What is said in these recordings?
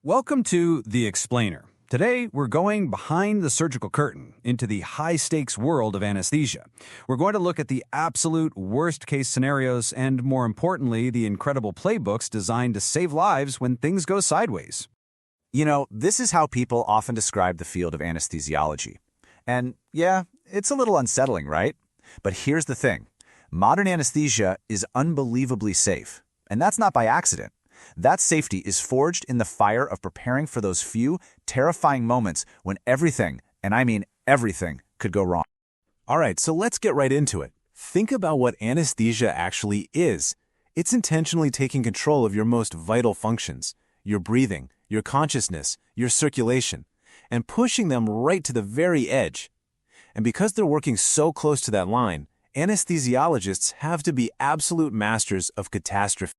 Welcome to The Explainer. Today, we're going behind the surgical curtain into the high-stakes world of anesthesia. We're going to look at the absolute worst-case scenarios and, more importantly, the incredible playbooks designed to save lives when things go sideways. You know, this is how people often describe the field of anesthesiology. And yeah, it's a little unsettling, right? But here's the thing. Modern anesthesia is unbelievably safe. And that's not by accident. That safety is forged in the fire of preparing for those few, terrifying moments when everything, and I mean everything, could go wrong. All right, so let's get right into it. Think about what anesthesia actually is. It's intentionally taking control of your most vital functions, your breathing, your consciousness, your circulation, and pushing them right to the very edge. And because they're working so close to that line, anesthesiologists have to be absolute masters of catastrophe.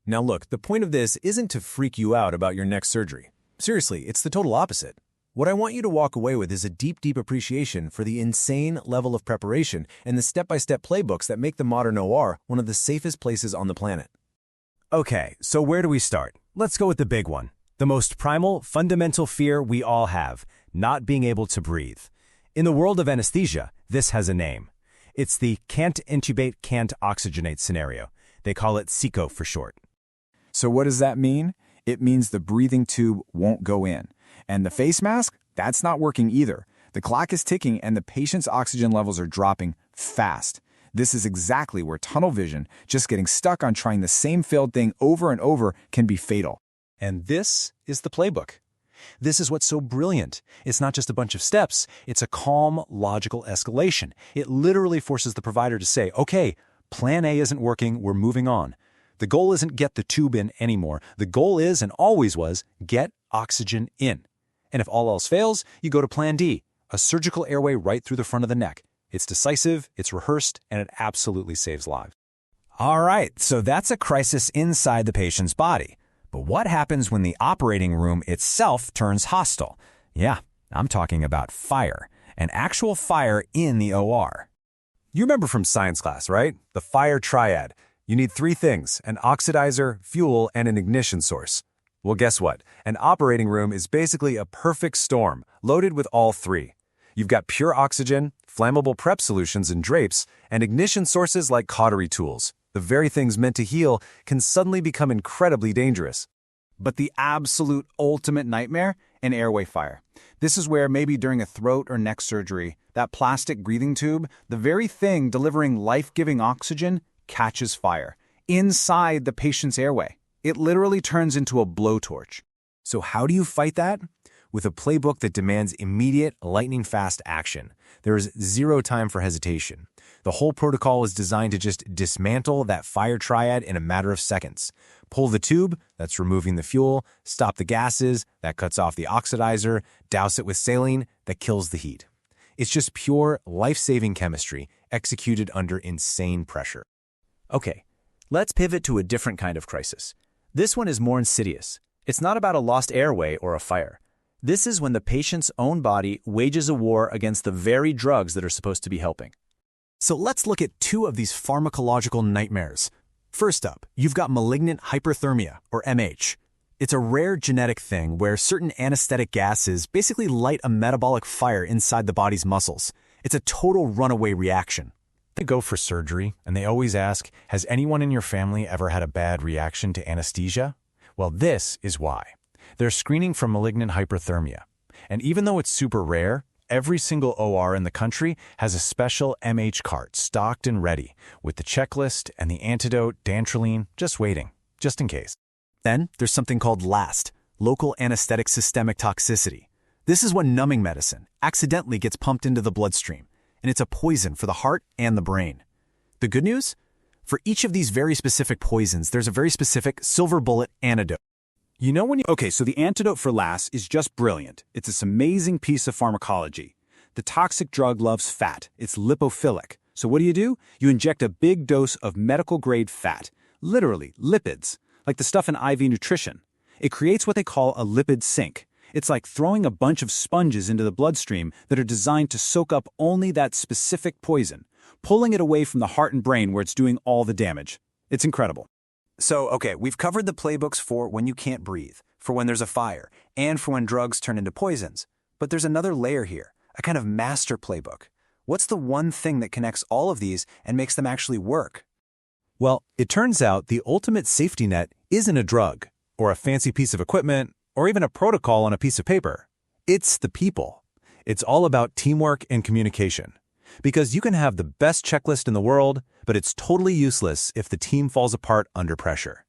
Now look, the point of this isn't to freak you out about your next surgery. Seriously, it's the total opposite. What I want you to walk away with is a deep appreciation for the insane level of preparation and the step-by-step playbooks that make the modern OR one of the safest places on the planet. Okay, so where do we start? Let's go with the big one. The most primal, fundamental fear we all have, not being able to breathe. In the world of anesthesia, this has a name. It's the can't intubate, can't oxygenate scenario. They call it CICO for short. So what does that mean? It means the breathing tube won't go in. And the face mask? That's not working either. The clock is ticking and the patient's oxygen levels are dropping fast. This is exactly where tunnel vision, just getting stuck on trying the same failed thing over and over, can be fatal. And this is the playbook. This is what's so brilliant. It's not just a bunch of steps. It's a calm, logical escalation. It literally forces the provider to say, okay, plan A isn't working, we're moving on. The goal isn't get the tube in anymore. The goal is, and always was, get oxygen in. And if all else fails, you go to plan D, a surgical airway right through the front of the neck. It's decisive, it's rehearsed, and it absolutely saves lives. All right, so that's a crisis inside the patient's body. But what happens when the operating room itself turns hostile? Yeah, I'm talking about fire, an actual fire in the OR. You remember from science class, right? The fire triad. You need three things: an oxidizer, fuel, and an ignition source. Well, guess what? An operating room is basically a perfect storm, loaded with all three. You've got pure oxygen, flammable prep solutions and drapes, and ignition sources like cautery tools. The very things meant to heal can suddenly become incredibly dangerous. But the absolute ultimate nightmare? An airway fire. This is where maybe during a throat or neck surgery, that plastic breathing tube, the very thing delivering life-giving oxygen, catches fire inside the patient's airway. It literally turns into a blowtorch. So how do you fight that? With a playbook that demands immediate, lightning-fast action. There is zero time for hesitation. The whole protocol is designed to just dismantle that fire triad in a matter of seconds. Pull the tube, that's removing the fuel, stop the gases, that cuts off the oxidizer, douse it with saline, that kills the heat. It's just pure, life-saving chemistry executed under insane pressure. Okay, let's pivot to a different kind of crisis. This one is more insidious. It's not about a lost airway or a fire. This is when the patient's own body wages a war against the very drugs that are supposed to be helping. So let's look at two of these pharmacological nightmares. First up, you've got malignant hyperthermia, or MH. It's a rare genetic thing where certain anesthetic gases basically light a metabolic fire inside the body's muscles. It's a total runaway reaction. They go for surgery, and they always ask, has anyone in your family ever had a bad reaction to anesthesia? Well, this is why. They're screening for malignant hyperthermia. And even though it's super rare, every single OR in the country has a special MH cart stocked and ready, with the checklist and the antidote, dantrolene, just waiting, just in case. Then there's something called LAST, local anesthetic systemic toxicity. This is when numbing medicine accidentally gets pumped into the bloodstream, and it's a poison for the heart and the brain. The good news? For each of these very specific poisons, there's a very specific silver bullet antidote. You know when you... Okay, so the antidote for LAS is just brilliant. It's this amazing piece of pharmacology. The toxic drug loves fat. It's lipophilic. So what do? You inject a big dose of medical-grade fat, literally lipids, like the stuff in IV nutrition. It creates what they call a lipid sink. It's like throwing a bunch of sponges into the bloodstream that are designed to soak up only that specific poison, pulling it away from the heart and brain where it's doing all the damage. It's incredible. So, okay, we've covered the playbooks for when you can't breathe, for when there's a fire, and for when drugs turn into poisons. But there's another layer here, a kind of master playbook. What's the one thing that connects all of these and makes them actually work? Well, it turns out the ultimate safety net isn't a drug, or a fancy piece of equipment, or even a protocol on a piece of paper. It's the people. It's all about teamwork and communication. Because you can have the best checklist in the world, but it's totally useless if the team falls apart under pressure.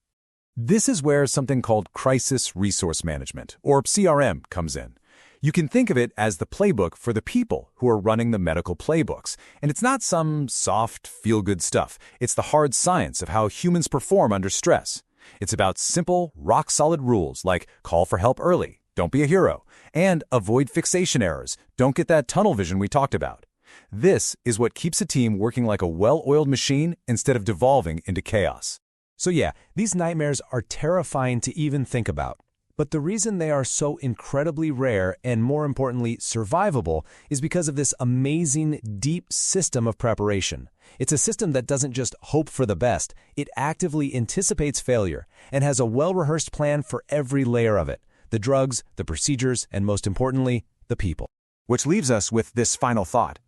This is where something called Crisis Resource Management, or CRM, comes in. You can think of it as the playbook for the people who are running the medical playbooks. And it's not some soft, feel-good stuff. It's the hard science of how humans perform under stress. It's about simple, rock-solid rules like call for help early, don't be a hero, and avoid fixation errors, don't get that tunnel vision we talked about. This is what keeps a team working like a well-oiled machine instead of devolving into chaos. So yeah, these nightmares are terrifying to even think about. But the reason they are so incredibly rare and, more importantly, survivable is because of this amazing, deep system of preparation. It's a system that doesn't just hope for the best, it actively anticipates failure and has a well-rehearsed plan for every layer of it: the drugs, the procedures, and most importantly, the people. Which leaves us with this final thought.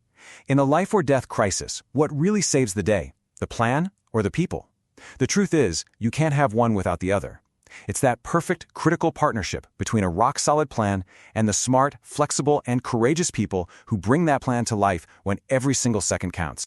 In a life or death crisis, what really saves the day? The plan or the people? The truth is, you can't have one without the other. It's that perfect, critical partnership between a rock-solid plan and the smart, flexible, and courageous people who bring that plan to life when every single second counts.